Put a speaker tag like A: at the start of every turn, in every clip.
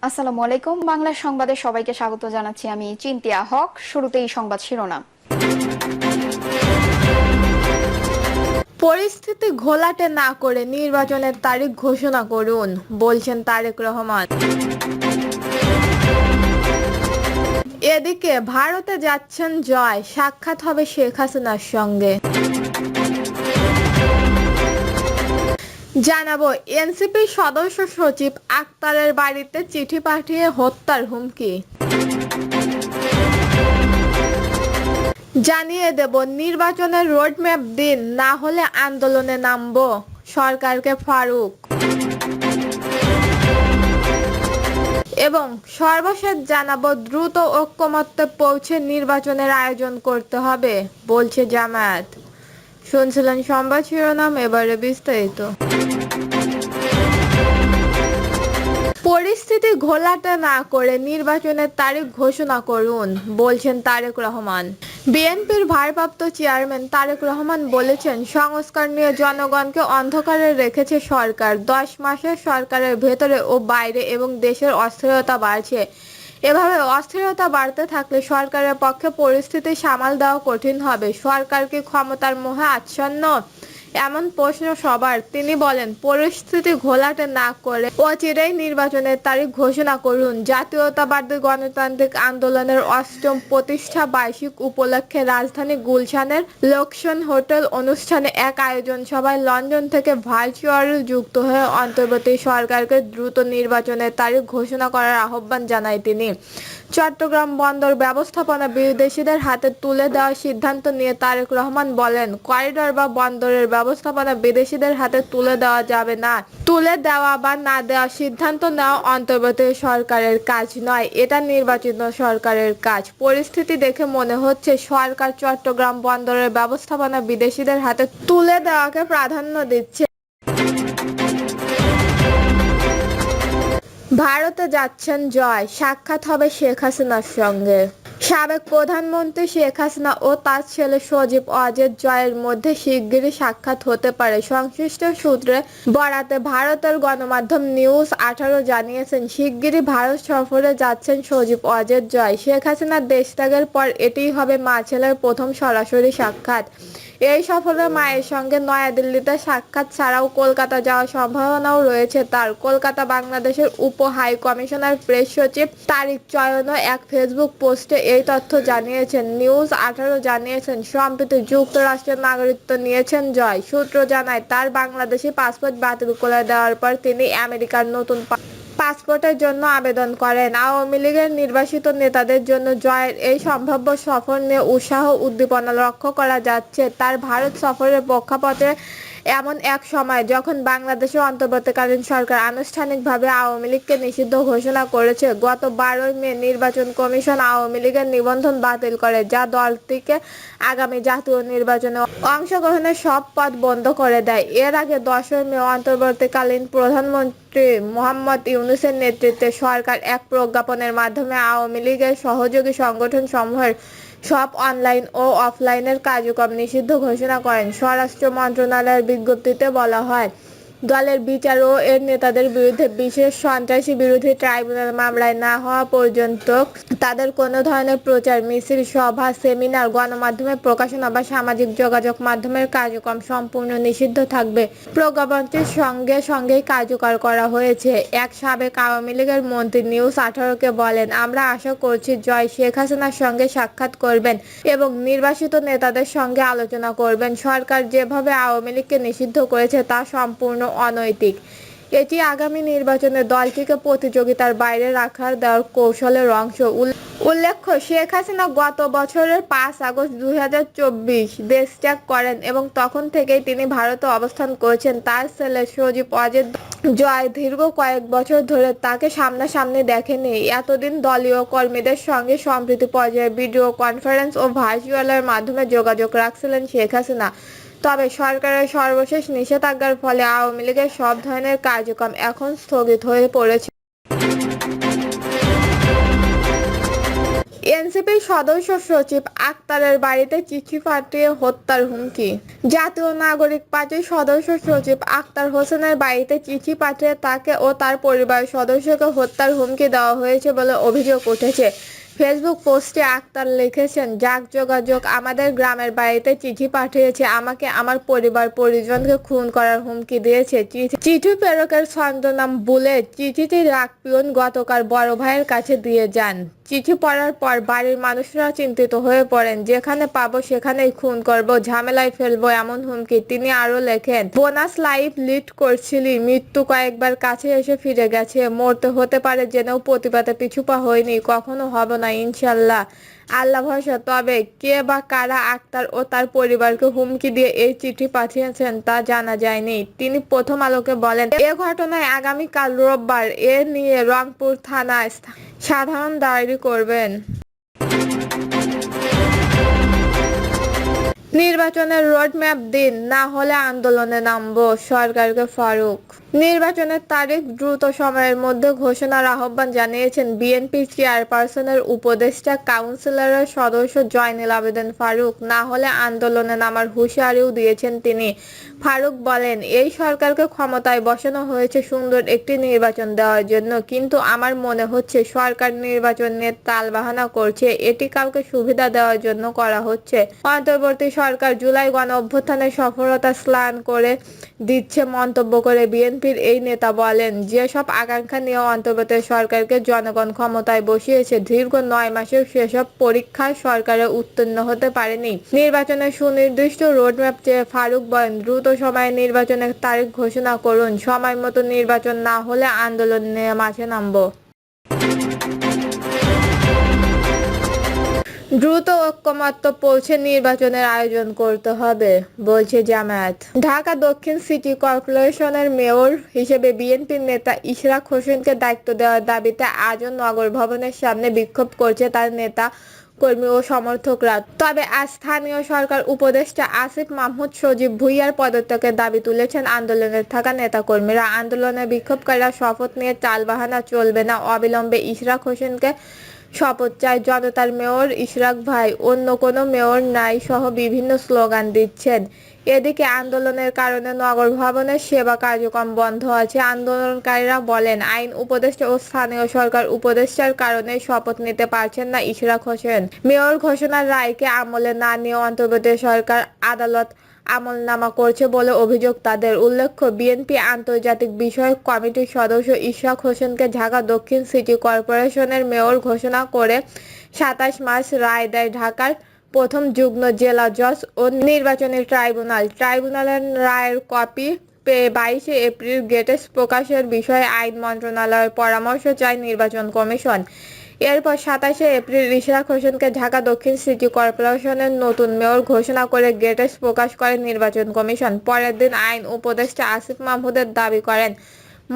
A: আসসালামু আলাইকুম। বাংলা সংবাদে সবাইকে স্বাগত জানাচ্ছি। আমি চিন্তিয়া হক। শুরুতেই সংবাদ শিরোনাম।
B: পরিস্থিতি ঘোলাটে না করে নির্বাচনের তারিখ ঘোষণা করুন, বলছেন তারেক রহমান। এদিকে ভারতে যাচ্ছেন জয়, সাক্ষাৎ হবে শেখ হাসিনার সঙ্গে। জানাবো, এনসিপির সদস্য সচিব আক্তারের বাড়িতে চিঠি পাঠিয়ে হত্যার হুমকি। জানিয়ে দেব, নির্বাচনের রোডম্যাপ দিন, না হলে আন্দোলনে নামবো, সরকারকে ফারুক। এবং সর্বশেষ জানাবো, দ্রুত ঐক্যমত্যে পৌঁছে নির্বাচনের আয়োজন করতে হবে, বলছে জামায়াত। শুনছিলেন সংবাদ শিরোনাম, এবারে বিস্তারিত। পরিস্থিতি ঘোলাটে না করে নির্বাচনের তারিখ ঘোষণা করুন, বলছেন তারেক রহমান। বিএনপির ভারপ্রাপ্ত চেয়ারম্যান তারেক রহমান বলেছেন, সংস্কার নিয়ে জনগণকে অন্ধকারে রেখেছে সরকার। 10 মাসে সরকারের ভেতরে ও বাইরে এবং দেশের অস্থিরতা বাড়ছে। এভাবে অস্থিরতা বাড়তে থাকলে সরকারের পক্ষে পরিস্থিতি সামাল দেওয়া কঠিন হবে। সরকার কি ক্ষমতার মোহে আচ্ছন্ন? এমন প্রশ্ন সবার। তিনি বলেন, পরিস্থিতি ঘোলাটে না করে অচিরেই নির্বাচনের তারিখ ঘোষণা করুন। জাতীয়তাবাদী গণতান্ত্রিক আন্দোলনের 8ম প্রতিষ্ঠা বার্ষিক উপলক্ষে রাজধানী গুলশানের লোকশন হোটেল অনুষ্ঠানে এক আয়োজন সভায় লন্ডন থেকে ভার্চুয়াল যুক্ত হয়ে অন্তর্বর্তী সরকারকে দ্রুত নির্বাচনের তারিখ ঘোষণা করার আহ্বান জানায় তিনি। চট্টগ্রাম বন্দর ব্যবস্থাপনা বিদেশিদের হাতে তুলে দেওয়ার সিদ্ধান্ত নিয়ে তারেক রহমান বলেন, করিডোর বা বন্দরের ব্যবস্থাপনা বিদেশিদের হাতে তুলে দেওয়া যাবে না। তুলে দেওয়া বা না দেওয়ার সিদ্ধান্ত নেওয়া অন্তর্বর্তী সরকারের কাজ নয়, এটা নির্বাচিত সরকারের কাজ। পরিস্থিতি দেখে মনে হচ্ছে সরকার চট্টগ্রাম বন্দরের ব্যবস্থাপনা বিদেশিদের হাতে তুলে দেওয়াকে প্রাধান্য দিচ্ছে। ভারতে যাচ্ছেন জয়, সাক্ষাৎ হবে শেখ হাসিনার সঙ্গে। সাবেক প্রধানমন্ত্রী শেখ হাসিনা ও তার ছেলে সজীব ওয়াজেদ জয়ের মধ্যে শিগগিরই সাক্ষাৎ হতে পারে। সংশ্লিষ্ট সূত্রে বরাতে ভারতের গণমাধ্যম নিউজ 18 জানিয়েছেন, শিগগিরই ভারত সফরে যাচ্ছেন সজীব ওয়াজেদ জয়। শেখ হাসিনার দেশত্যাগের পর এটিই হবে মা ছেলের প্রথম সরাসরি সাক্ষাৎ। এই সফরে মায়ের সঙ্গে নয়াদিল্লিতে সাক্ষাৎ ছাড়াও কলকাতা যাওয়ার সম্ভাবনাও রয়েছে তার। কলকাতা বাংলাদেশের উপ হাই কমিশনার প্রেস সচিব তারিক চয়নও এক ফেসবুক পোস্টে এই তথ্য জানিয়েছেন। নিউজ 18 জানিয়েছেন, সম্প্রতি যুক্তরাষ্ট্রের নাগরিকত্ব নিয়েছেন জয়। সূত্র জানায়, তার বাংলাদেশি পাসপোর্ট বাতিল করে দেওয়ার পর তিনি আমেরিকার নতুন পাসপোর্টের জন্য আবেদন করেন। আওয়ামী লীগের নির্বাসিত নেতাদের জন্য জয়ের এই সম্ভাব্য সফর নিয়ে উৎসাহ উদ্দীপনা লক্ষ্য করা যাচ্ছে। তার ভারত সফরের প্রেক্ষাপটে এমন এক সময় যখন বাংলাদেশের অন্তর্বর্তীকালীন সরকার আনুষ্ঠানিকভাবে আওয়ামী লীগকে নিষিদ্ধ ঘোষণা করেছে। গত 12 মে নির্বাচন কমিশন আওয়ামী লীগের নিবন্ধন বাতিল করে, যা দলটিকে আগামী জাতীয় নির্বাচনে অংশগ্রহণের সব পথ বন্ধ করে দেয়। এর আগে 10 মে অন্তর্বর্তীকালীন প্রধানমন্ত্রী মোহাম্মদ ইউনূসের নেতৃত্বে সরকার এক প্রজ্ঞাপনের মাধ্যমে আওয়ামী লীগের সহযোগী সংগঠন সমূহের সব অনলাইন ও অফলাইনের কার্যক্রম নিষিদ্ধ ঘোষণা করেন। স্বরাষ্ট্র মন্ত্রণালয়ের বিজ্ঞপ্তিতে বলা হয়, দলের বিচার ও এর নেতাদের বিরুদ্ধে বিশেষ সন্ত্রাসী বিরোধী ট্রাইব্যুনাল মামলায় না হওয়া পর্যন্ত তাদের কোনো ধরনের প্রচার, মিছিল, সভা, সেমিনার, গণমাধ্যমে প্রকাশনা বা সামাজিক যোগাযোগ মাধ্যমের কার্যক্রম সম্পূর্ণ নিষিদ্ধ থাকবে। প্রজ্ঞাপনটির সঙ্গেই কার্যকর করা হয়েছে। এক সাবেক আওয়ামী লীগের মন্ত্রী নিউজ 18-কে বলেন, আমরা আশা করছি জয় শেখ হাসিনার সঙ্গে সাক্ষাৎ করবেন এবং নির্বাসিত নেতাদের সঙ্গে আলোচনা করবেন। সরকার যেভাবে আওয়ামী লীগকে নিষিদ্ধ করেছে তা সম্পূর্ণ অনৈতিক। এটি আগামী নির্বাচনে দলটিকে প্রতিযোগিতার বাইরে রাখার দেওয়ার কৌশলের অংশ। উল্লেখ্য, শেখ হাসিনা গত বছরের 5 আগস্ট 2024 দেশ ত্যাগ করেন এবং তখন থেকেই তিনি ভারতে অবস্থান করছেন। তার ছেলে সজীব ওয়াজেদ জয় দীর্ঘ কয়েক বছর ধরে তাকে সামনাসামনি দেখেনি। এতদিন দলীয় কর্মীদের সঙ্গে সম্প্রীতি পর্যায়ে ভিডিও কনফারেন্স ও ভার্চুয়ালের মাধ্যমে যোগাযোগ রাখছিলেন শেখ হাসিনা। তবে সরকারের সর্বশেষ নিষেধাজ্ঞার ফলে আওয়ামী লীগের সব ধরনের কার্যক্রম এখন স্থগিত হয়ে পড়েছে। এনসিপির সদস্য সচিব আক্তারের বাড়িতে চিঠি পাঠিয়ে হত্যার হুমকি। জাতীয় নাগরিক পার্টির সদস্য সচিব আক্তার হোসেনের বাড়িতে চিঠি পাঠিয়ে তাকে ও তার পরিবারের সদস্যকে হত্যার হুমকি দেওয়া হয়েছে বলে অভিযোগ উঠেছে। ফেসবুক পোস্টে আক্তার লিখেছেন, যাক যোগাযোগ আমাদের গ্রামের বাড়িতে চিঠি পাঠিয়েছে, আমাকে আমার পরিবার পরিজনকে খুন করার হুমকি দিয়েছে। চিঠি প্রেরকের ছদ্মনাম বুলেট। চিঠিটি রাখপিয়ন গতকাল বড় ভাইয়ের কাছে দিয়ে যান। চিঠি পড়ার পর বাড়ির মানুষরা চিন্তিত হয়ে পড়েন, যেখানে পাবো সেখানেই খুন করব, ঝামেলায় ফেলবো এমন হুমকি। তিনি আরো লেখেন, বোনাস লাইফ লিড করছিলি, মৃত্যু কয়েকবার কাছে এসে ফিরে গেছে, মরতে হতে পারে জেনেও প্রতিবাদে পিছুপা হয়নি, কখনো হব না ইনশাল্লাহ, আল্লাহ ভরসা। তবে কে বা কারা আক্তার ও তার পরিবারকে হুমকি দিয়ে এই চিঠি পাঠিয়েছেন তা জানা যায়নি। তিনি প্রথম আলোকে বলেন, এ ঘটনায় আগামীকাল রোববার এ নিয়ে রংপুর থানায় সাধারণ ডায়েরি করবেন। নির্বাচনের রোডম্যাপ দিন, না হলে আন্দোলনে নামবো, সরকারকে ফারুক। নির্বাচনের তারিখ দ্রুত সময়ের মধ্যে ঘোষণার আহ্বান জানিয়েছেন বিএনপি চেয়ারপারসনের উপদেষ্টা কাউন্সিলরের সদস্য জয়নুল আবেদিন ফারুক। না হলে আন্দোলনে নামার হুঁশিয়ারিও দিয়েছেন তিনি। ফারুক বলেন, এই সরকারকে ক্ষমতায় বসানো হয়েছে সুন্দর একটি নির্বাচন দেওয়ার জন্য, কিন্তু আমার মনে হচ্ছে সরকার নির্বাচন নিয়ে তালবাহানা করছে, এটি কাউকে সুবিধা দেওয়ার জন্য করা হচ্ছে। অন্তর্বর্তী সরকার জুলাই গণ অভ্যুত্থানের সফলতা স্লান করে দিচ্ছে মন্তব্য করে বিএনপির এই নেতা বলেন, যেসব আকাঙ্ক্ষা নিয়ে অন্তর্বর্তী সরকারকে জনগণ ক্ষমতায় বসিয়েছে, দীর্ঘ 9 মাসেও সেসব পরীক্ষায় সরকারে উত্তীর্ণ হতে পারেনি। নির্বাচনের সুনির্দিষ্ট রোডম্যাপ চেয়ে ফারুক বলেন, দ্রুত সময়ে নির্বাচনের তারিখ ঘোষণা করুন, সময় মতো নির্বাচন না হলে আন্দোলন নিয়ে মাঠে নামবো। দ্রুত ঐক্যমত্য পৌঁছে নির্বাচনের আয়োজন করতে হবে, বলছে জামায়াত। ঢাকা দক্ষিণ সিটি কর্পোরেশনের মেয়র হিসেবে বিএনপির নেতা ইশরাক হোসেনকে দায়িত্ব দেওয়ার দাবিতে আজও নগর ভবনের সামনে বিক্ষোভ করছে তার নেতা কর্মী ও সমর্থকরা। তবে আজ স্থানীয় সরকার উপদেষ্টা আসিফ মাহমুদ সজীব ভুঁইয়ার পদত্যাগের দাবি তুলেছেন আন্দোলনে থাকা নেতাকর্মীরা। আন্দোলনে বিক্ষোভকারীরা শপথ নিয়ে টালবাহানা চলবে না, অবিলম্বে ইশরাক হোসেনকে শপথ চাই জনতার, মেয়র ইশরাক ভাই, অন্য কোনো মেয়র নাই সহ বিভিন্ন স্লোগান দিচ্ছেন। এদিকে আন্দোলনের কারণে নগর ভবনের সেবা কার্যক্রম বন্ধ আছে। আন্দোলনকারীরা বলেন, আইন উপদেষ্টা ও স্থানীয় সরকার উপদেষ্টার কারণে শপথ নিতে পারছেন না ইশরাক হোসেন। মেয়র ঘোষণার রায়কে আমলে না নিয়ে অন্তর্বর্তী সরকার আদালত আমলনামা করছে বলে অভিযোগ তাদের। উল্লেখ্য, বিএনপি আন্তর্জাতিক বিষয়ক কমিটির সদস্য ইশরাক হোসেনকে ঢাকা দক্ষিণ সিটি কর্পোরেশনের মেয়র ঘোষণা করে 27 মার্চ রায় দেয় ঢাকার প্রথম যুগ্ম জেলা জজ ও নির্বাচনী ট্রাইব্যুনাল। ট্রাইব্যুনালের রায়ের কপি পেয়ে 22 এপ্রিল গেজেট প্রকাশের বিষয়ে আইন মন্ত্রণালয়ের পরামর্শ চায় নির্বাচন কমিশন। এরপর 27 এপ্রিল ইশরাক হোসেনকে ঢাকা দক্ষিণ সিটি কর্পোরেশনের নতুন মেয়র ঘোষণা করে গেজেট প্রকাশ করে নির্বাচন কমিশন। পরের দিন আইন উপদেষ্টা আসিফ মাহমুদের দাবি করেন,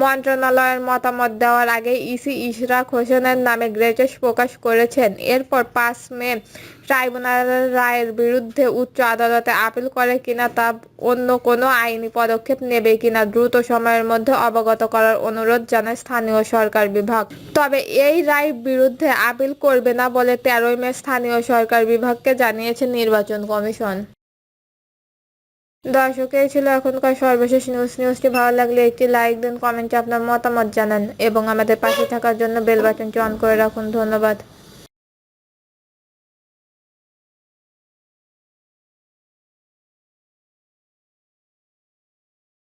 B: মন্ত্রণালয়ের মতামত দেওয়ার আগে ইসি ইশরাক হোসেনের নামে গেজেট প্রকাশ করেছেন। এরপর 5 মে ট্রাইব্যুনালের রায়ের বিরুদ্ধে উচ্চ আদালতে আপিল করে কিনা তা অন্য কোনো আইনি পদক্ষেপ নেবে কিনা দ্রুত সময়ের মধ্যে অবগত করার অনুরোধ জানায় স্থানীয় সরকার বিভাগ। তবে এই রায়ের বিরুদ্ধে আপিল করবে না বলে 13 মে স্থানীয় সরকার বিভাগকে জানিয়েছে নির্বাচন কমিশন। দর্শক, এই ছিল এখনকার সর্বশেষ নিউজ। নিউজটি ভালো লাগলে একটি লাইক দিন, কমেন্টে আপনার মতামত জানান এবং আমাদের পাশে থাকার জন্য বেল বাটনটি অন করে রাখুন। ধন্যবাদ।